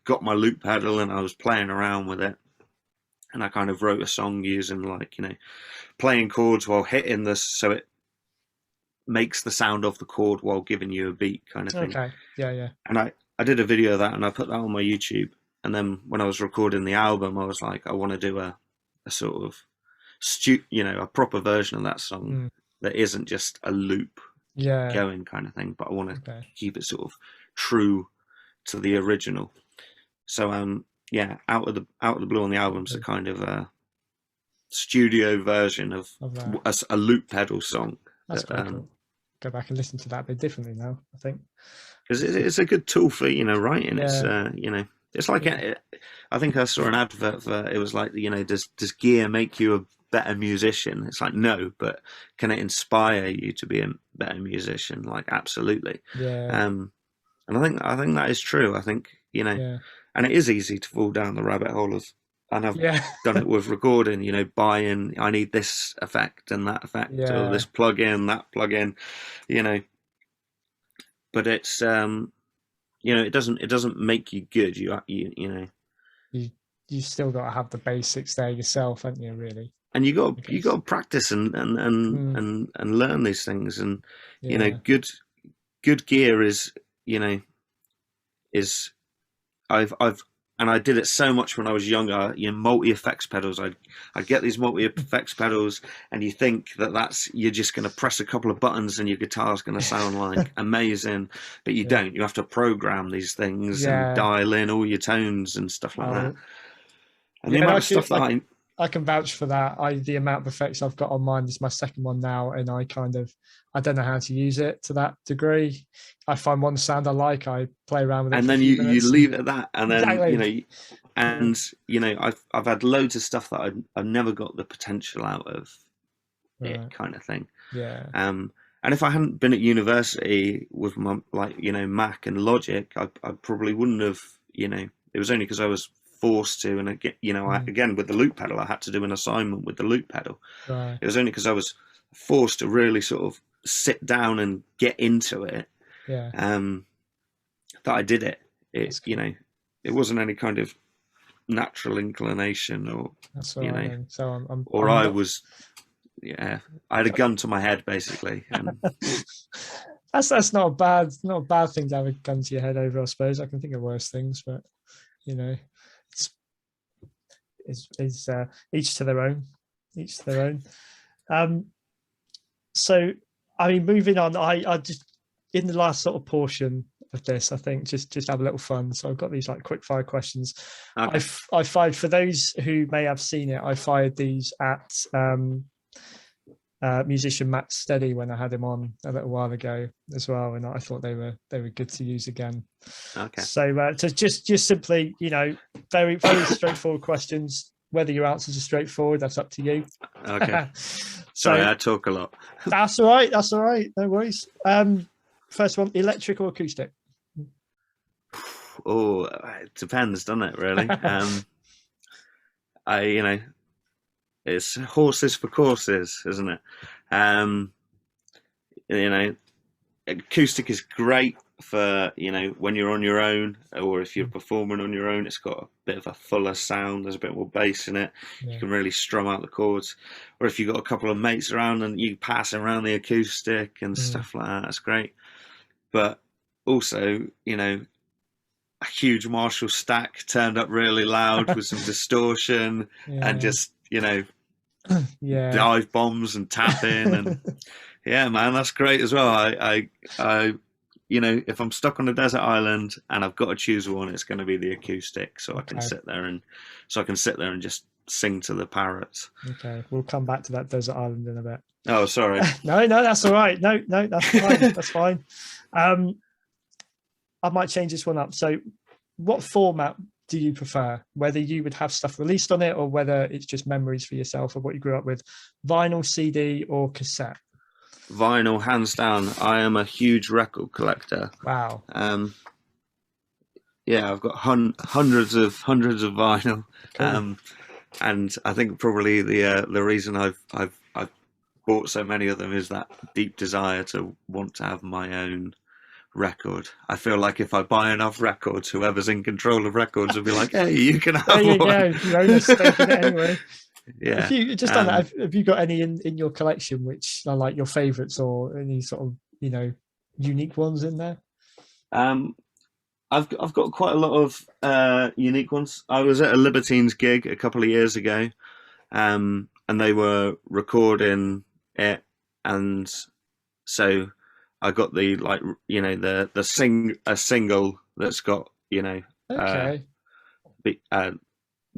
got my loop pedal and I was playing around with it, and I kind of wrote a song using, like, you know, playing chords while hitting this, so it makes the sound of the chord while giving you a beat, kind of thing. Okay, yeah. And I did a video of that, and I put that on my YouTube. And then when I was recording the album, I was like, I want to do a sort of a proper version of that song that isn't just a loop going kind of thing, but I want to keep it sort of true to the original. So Out of the Blue on the album's a kind of a studio version of a loop pedal song. That's cool. Go back and listen to that a bit differently now, I think, because it's a good tool for, you know, writing. It's you know, it's like I think I saw an advert for it. Was like, you know, does gear make you a better musician? It's like, no, but can it inspire you to be a better musician? Like, absolutely. And I think that is true. I think, you know, and it is easy to fall down the rabbit hole of, and I've done it with recording, you know, buying, I need this effect and that effect, or this plug-in, that plug-in, you know, but it's you know, it doesn't make you good. You know, you still got to have the basics there yourself, haven't you, really? And you got to practice and learn these things. And you know, good gear is, you know, and I did it so much when I was younger. You know, multi-effects pedals. I'd get these multi-effects pedals, and you think that you're just going to press a couple of buttons and your guitar's going to sound like amazing, but you don't. You have to program these things and dial in all your tones and stuff like that. And the amount of stuff that I can vouch for that. The amount of effects I've got on mine, this is my second one now, and I don't know how to use it to that degree. I find one sound I like, I play around with it, and then you leave it at that, and then you know, and you know, I've had loads of stuff that I've never got the potential out of it, kind of thing. And if I hadn't been at university with my, like, you know, Mac and Logic, I probably wouldn't have, you know. It was only because I was forced to, and again, you know, again with the loop pedal, I had to do an assignment with the loop pedal. It was only because I was forced to really sort of sit down and get into it, that I did it. It's, you know, it wasn't any kind of natural inclination, or you know, so I had a gun to my head, basically. And that's not a bad thing to have a gun to your head over, I suppose. I can think of worse things, but you know, it's each to their own. So, I mean, moving on, I just, in the last sort of portion of this, I think just have a little fun. So I've got these like quick fire questions. Okay. I fired, for those who may have seen it, I fired these at musician Matt Steady when I had him on a little while ago as well, and I thought they were good to use again. Okay. So just simply, you know, very very straightforward questions. Whether your answers are straightforward, that's up to you. Okay. Sorry, I talk a lot. That's all right. No worries. First one, electric or acoustic? Oh, it depends, doesn't it? Really. You know, it's horses for courses, isn't it? You know, acoustic is great for, you know, when you're on your own, or if you're performing on your own. It's got a bit of a fuller sound, there's a bit more bass in it. You can really strum out the chords. Or if you've got a couple of mates around and you pass around the acoustic and stuff like that, that's great. But also, you know, a huge Marshall stack turned up really loud with some distortion and just, you know, dive bombs and tapping and yeah, man, that's great as well. I you know, if I'm stuck on a desert island and I've got to choose one, it's going to be the acoustic, so I can sit there and just sing to the parrots. Okay, we'll come back to that desert island in a bit. Oh, sorry. No, that's all right. No, that's fine. That's fine. I might change this one up. So, what format do you prefer? Whether you would have stuff released on it, or whether it's just memories for yourself of what you grew up with, vinyl, CD, or cassette? Vinyl, hands down. I am a huge record collector. Wow. Yeah, I've got hundreds of vinyl. Cool. And I think probably the reason I've bought so many of them is that deep desire to want to have my own record. I feel like if I buy enough records, whoever's in control of records will be like, "Hey, you can have one." There you go. You own a stake in it anyway. Yeah. If you just done that, have you got any in your collection which are like your favourites, or any sort of, you know, unique ones in there? I've got quite a lot of unique ones. I was at a Libertines gig a couple of years ago, and they were recording it, and so I got the, like, you know, a single that's got, you know, the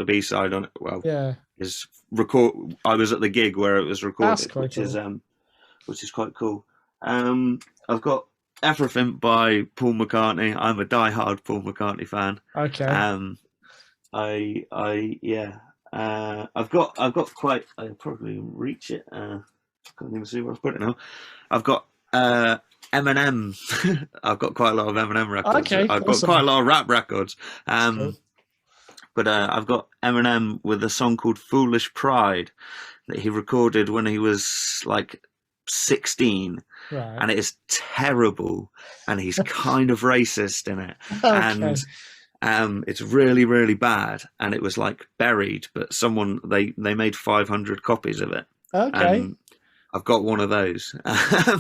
B-side on it. Well, yeah, is record. I was at the gig where it was recorded, which is quite cool. I've got Everything by Paul McCartney. I'm a diehard Paul McCartney fan. Okay. I've got quite. I'll probably reach it. I can't even see where I've put it now. I've got Eminem. I've got quite a lot of Eminem records. Okay, I've got quite a lot of rap records. Cool. But I've got Eminem with a song called "Foolish Pride" that he recorded when he was like 16. Right. And it is terrible, and he's kind of racist in it. Okay. And it's really, really bad, and it was like buried, but someone they made 500 copies of it. Okay. I've got one of those.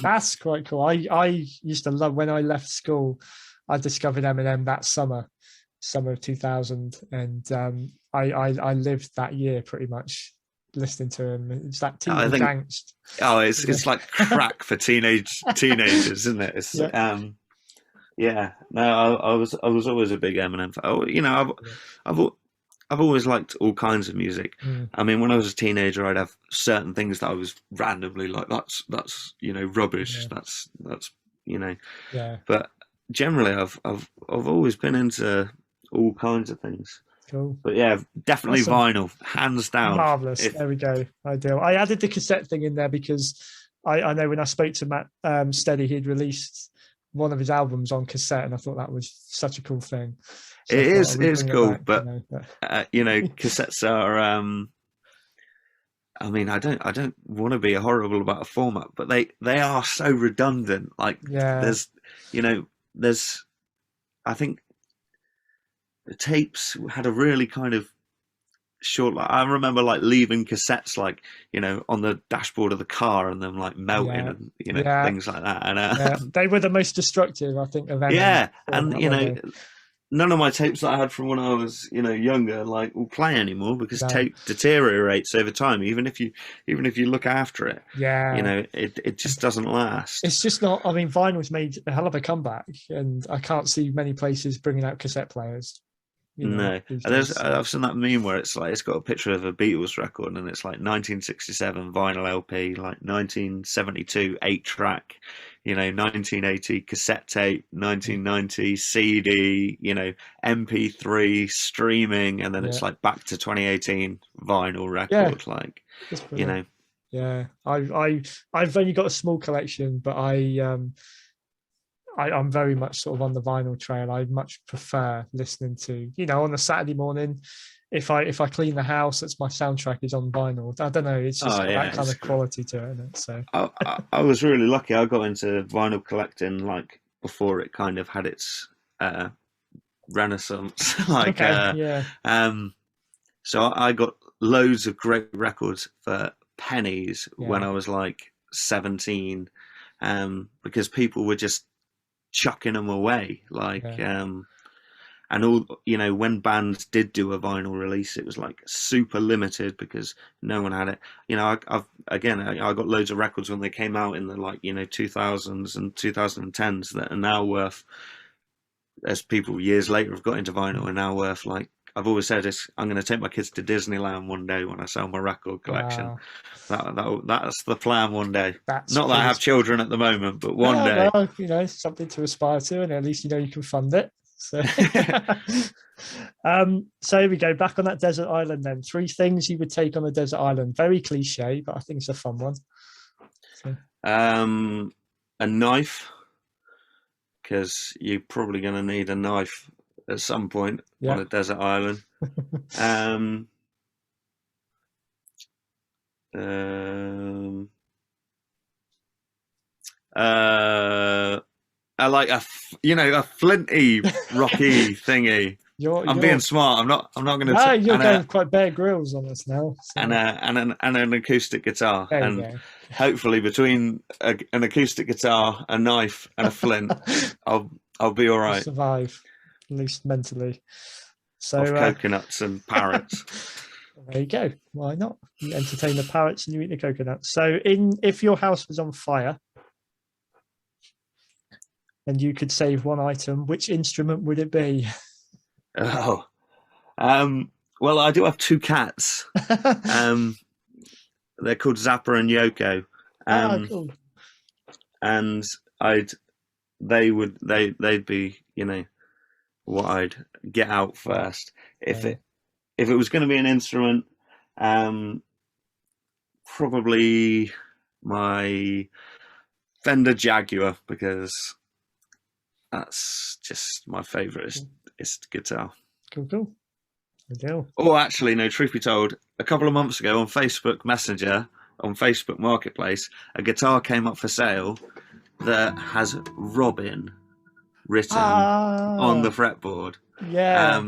That's quite cool. I used to love, when I left school, I discovered Eminem that summer of 2000, and I lived that year pretty much listening to him. It's that teenage angst. Oh, it's like crack for teenagers, isn't it? It's, yeah. No, I was always a big Eminem fan. Oh, you know, I've always liked all kinds of music. I mean, when I was a teenager, I'd have certain things that I was randomly like, that's you know, rubbish. Yeah. That's you know. Yeah. But generally, I've always been into all kinds of things. Cool. But yeah, definitely awesome. Vinyl, hands down. Marvelous. There we go. Ideal. I added the cassette thing in there because I know when I spoke to Matt Steady, he'd released one of his albums on cassette, and I thought that was such a cool thing. So it's cool, but you know, cassettes are. I mean, I don't want to be horrible about a format, but they are so redundant. Like, there's, I think the tapes had a really kind of short. Like, I remember like leaving cassettes, like, you know, on the dashboard of the car, and them like melting, and you know, things like that. And they were the most destructive, I think, of any. Yeah, and you know, none of my tapes that I had from when I was, you know, younger, like, will play anymore because tape deteriorates over time. Even if you look after it, you know, it just doesn't last. It's just not. I mean, vinyl's made a hell of a comeback, and I can't see many places bringing out cassette players. No, I've seen that meme where it's like, it's got a picture of a Beatles record, and it's like 1967 vinyl LP, like 1972 8-track, you know, 1980 cassette tape, 1990 CD, you know, MP3 streaming, and then it's like back to 2018 vinyl record, like, you know. Yeah, I've only got a small collection, but I'm very much sort of on the vinyl trail. I much prefer listening to, you know, on a Saturday morning, if I clean the house, that's my soundtrack is on vinyl. I don't know. It's just got that kind of quality to it, isn't it? So I was really lucky. I got into vinyl collecting like before it kind of had its renaissance. Like, yeah. So I got loads of great records for pennies when I was like 17, because people were just chucking them away. Like, and all, you know, when bands did do a vinyl release, it was like super limited because no one had it. You know, I got loads of records when they came out in the, like, you know, 2000s and 2010s that are now worth, as people years later have got into vinyl, are now worth, like, I've always said this, I'm going to take my kids to Disneyland one day when I sell my record collection. Wow. That's the plan one day. Not that I have children at the moment, but one day. Well, you know, something to aspire to, and at least you know you can fund it. So, so here we go. Back on that desert island then. 3 things you would take on a desert island. Very cliche, but I think it's a fun one. So. A knife, because you're probably going to need a knife at some point on a desert island. I like a flinty rocky thingy. I'm being smart. I'm not going to. No, you're going quite Bear Grylls on us now. So. And an acoustic guitar, and hopefully between an acoustic guitar, a knife, and a flint, I'll be all right. You'll survive, at least mentally. So off coconuts and parrots. There you go. Why not? You entertain the parrots and you eat the coconuts. So, if your house was on fire and you could save one item, which instrument would it be? Oh, well, I do have 2 cats. They're called Zappa and Yoko. Cool. And they'd be, you know, what I'd get out first. If it was going to be an instrument, probably my Fender Jaguar, because that's just my favourite is guitar. Cool. Ideal. Oh, actually, no, truth be told, a couple of months ago on Facebook Messenger, on Facebook Marketplace, a guitar came up for sale that has Robin written on the fretboard. Yeah.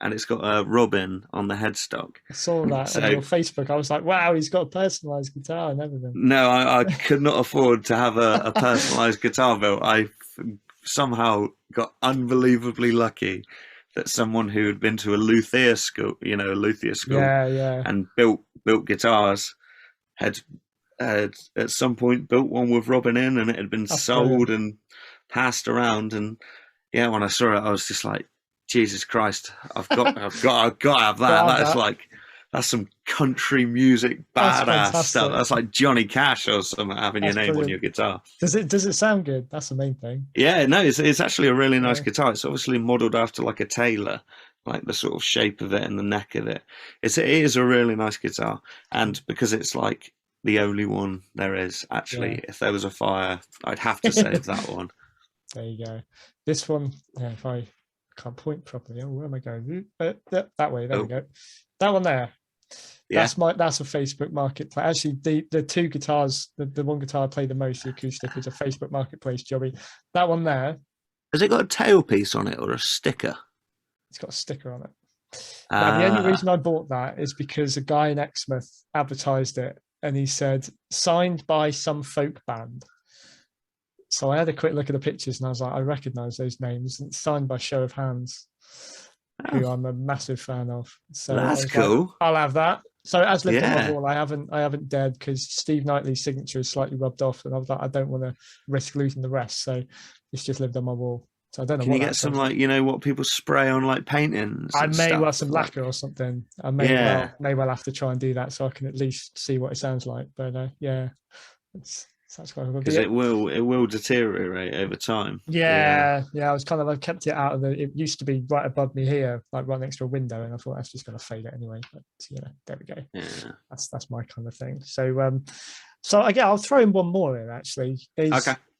And it's got a Robin on the headstock. I saw that on your Facebook. I was like, wow, he's got a personalised guitar and everything. No, I could not afford to have a personalised guitar built. I somehow got unbelievably lucky that someone who had been to a luthier school, and built guitars had at some point built one with Robin in, and it had been sold and passed around. And yeah, when I saw it, I was just like, Jesus Christ, I've got to have that. That's some country music badass stuff. That's like Johnny Cash or something, having your name on your guitar. Does it sound good? That's the main thing. Yeah, no, it's actually a really nice guitar. It's obviously modelled after like a Taylor, like the sort of shape of it and the neck of it. It is a really nice guitar, and because it's like the only one there is, actually, if there was a fire, I'd have to save that one. There you go. This one, if I can't point properly. Oh, where am I going? That way. There we go. That one there. Yeah. That's a Facebook Marketplace. Actually, the 2 guitars, the one guitar I play the most, the acoustic, is a Facebook Marketplace jobby. That one there. Has it got a tailpiece on it or a sticker? It's got a sticker on it. Now, the only reason I bought that is because a guy in Exmouth advertised it, and he said, signed by some folk band. So I had a quick look at the pictures and I was like, I recognise those names. And it's signed by Show of Hands, who I'm a massive fan of. So that's cool. Like, I'll have that. So it has lived on my wall. I haven't dared, because Steve Knightley's signature is slightly rubbed off, and I was like, I don't want to risk losing the rest. So it's just lived on my wall. So I don't know. Can you get some like, you know, what people spray on like paintings? I may well some lacquer or something. I may well have to try and do that so I can at least see what it sounds like. But because it will deteriorate over time. Yeah. I've kept it out of it used to be right above me here, like right next to a window, and I thought that's just going to fade it anyway. But there we go. Yeah. That's my kind of thing. So again, I'll throw in one more here. Actually,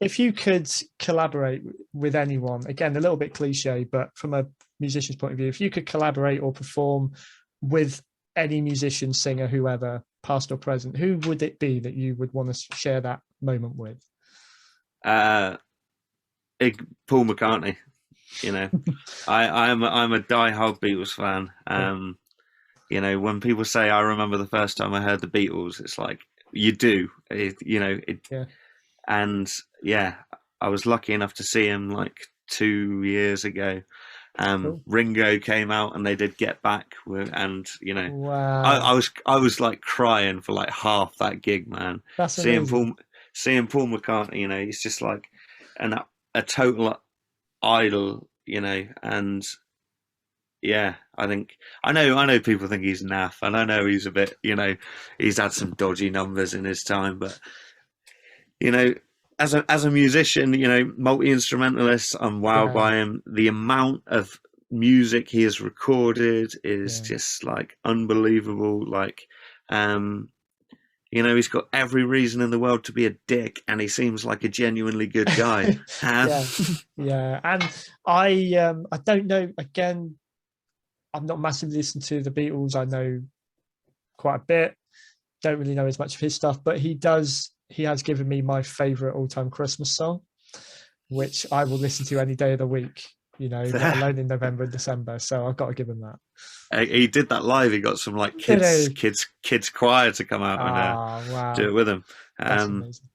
if you could collaborate with anyone, again a little bit cliche, but from a musician's point of view, if you could collaborate or perform with any musician, singer, whoever, past or present, who would it be that you would want to share that moment with? Paul McCartney. You know, I'm a diehard Beatles fan. You know, when people say I remember the first time I heard the Beatles, it's like you do. And yeah, I was lucky enough to see him like 2 years ago. Cool. Ringo came out and they did Get Back, and you know, wow. I was like crying for like half that gig, man. That's seeing Paul McCartney, you know, he's just like a total idol, you know, and yeah, I know people think he's naff, and I know he's a bit, you know, he's had some dodgy numbers in his time, but you know, as a musician, you know, multi-instrumentalist, I'm wowed by him. The amount of music he has recorded is just like unbelievable. Like, you know, he's got every reason in the world to be a dick, and he seems like a genuinely good guy. Yeah, and I don't know. Again, I'm not massively listened to the Beatles. I know quite a bit. Don't really know as much of his stuff, but he has given me my favorite all-time Christmas song, which I will listen to any day of the week, you know, let alone in November and December. So I've got to give him that. He did that live. He got some like kids choir to come out and do it with him. That's amazing.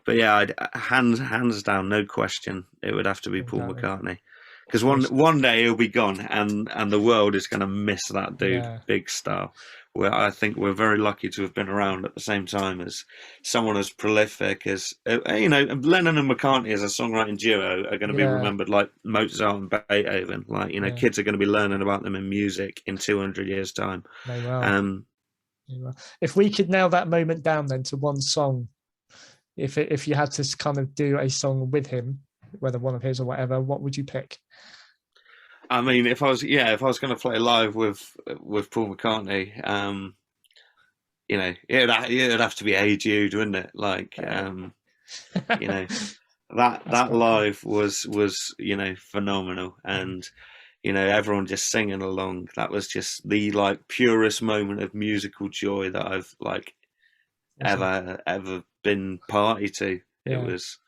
But yeah, hands down, no question, it would have to be Paul McCartney. Because one day he'll be gone, and the world is going to miss that dude, big star. Where I think we're very lucky to have been around at the same time as someone as prolific as, you know, Lennon and McCartney as a songwriting duo are going to be remembered like Mozart and Beethoven. Like, you know, kids are going to be learning about them in music in 200 years' time. They will. If we could nail that moment down then to one song, if you had to kind of do a song with him, whether one of his or whatever, what would you pick? I mean, if I was going to play live with Paul McCartney, you know, it'd have to be Hey Jude, wouldn't it? Like, you know, that live was you know, phenomenal, and you know, everyone just singing along. That was just the like purest moment of musical joy that I've like ever been party to. It was,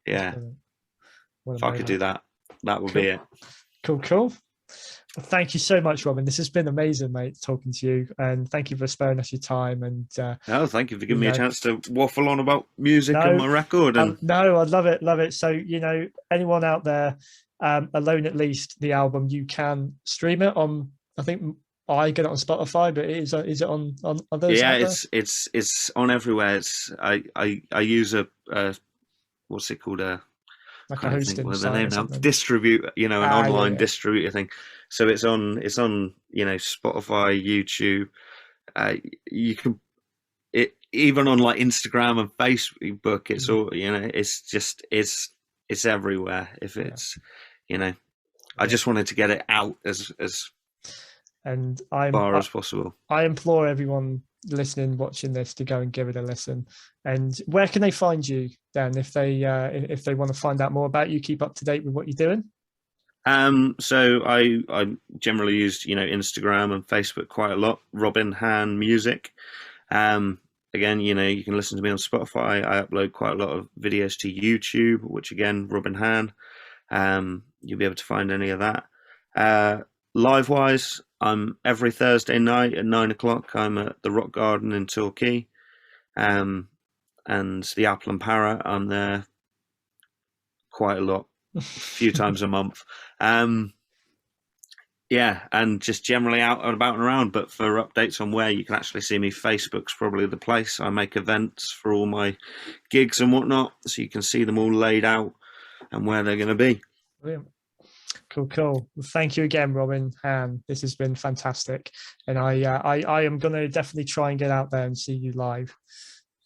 if I could do that, that would be it. Cool. Well, thank you so much, Robin. This has been amazing, mate, talking to you, and thank you for sparing us your time. And thank you for giving me a chance to waffle on about music and my record. And no, I love it. So, you know, anyone out there, Alone at Least, the album, you can stream it on. I think I get it on Spotify, but is it on others? Yeah, it's on everywhere. I use a what's it called, like a hosting distribute, you know, an online distributor thing. So it's on, you know, Spotify, YouTube. You can even on like Instagram and Facebook. It's all, you know, it's everywhere. If it's, you know, I just wanted to get it out as far as possible. I implore everyone listening, watching this, to go and give it a listen. And where can they find you, Dan, if they want to find out more about you, keep up to date with what you're doing? So I generally use, you know, Instagram and Facebook quite a lot. Robin Hann Music. Again, you know, you can listen to me on Spotify. I upload quite a lot of videos to YouTube, which again, Robin Hann. You'll be able to find any of that. Live wise, I'm every Thursday night at 9 o'clock. I'm at the Rock Garden in Torquay, and the Apple and Parrot. I'm there quite a lot, a few times a month. Yeah, and just generally out and about and around. But for updates on where you can actually see me, Facebook's probably the place. I make events for all my gigs and whatnot, so you can see them all laid out and where they're going to be. Brilliant. Cool. Well, thank you again, Robin Hann. This has been fantastic, and I am going to definitely try and get out there and see you live.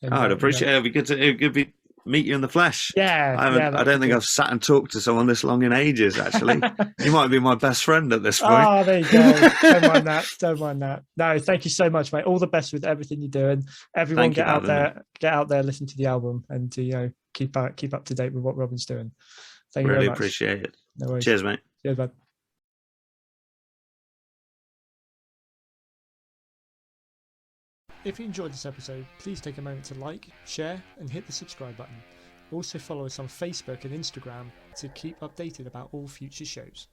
And, I'd appreciate it. It'd be good to meet you in the flesh. I don't think I've sat and talked to someone this long in ages. Actually, you might be my best friend at this point. Oh, there you go. Don't mind that. No, thank you so much, mate. All the best with everything you're doing. Everyone, get out there, listen to the album, and you know, keep up to date with what Robin's doing. Thank you very much. Appreciate it. No worries. Cheers, mate. Cheers, bud. If you enjoyed this episode, please take a moment to like, share, and hit the subscribe button. Also follow us on Facebook and Instagram to keep updated about all future shows.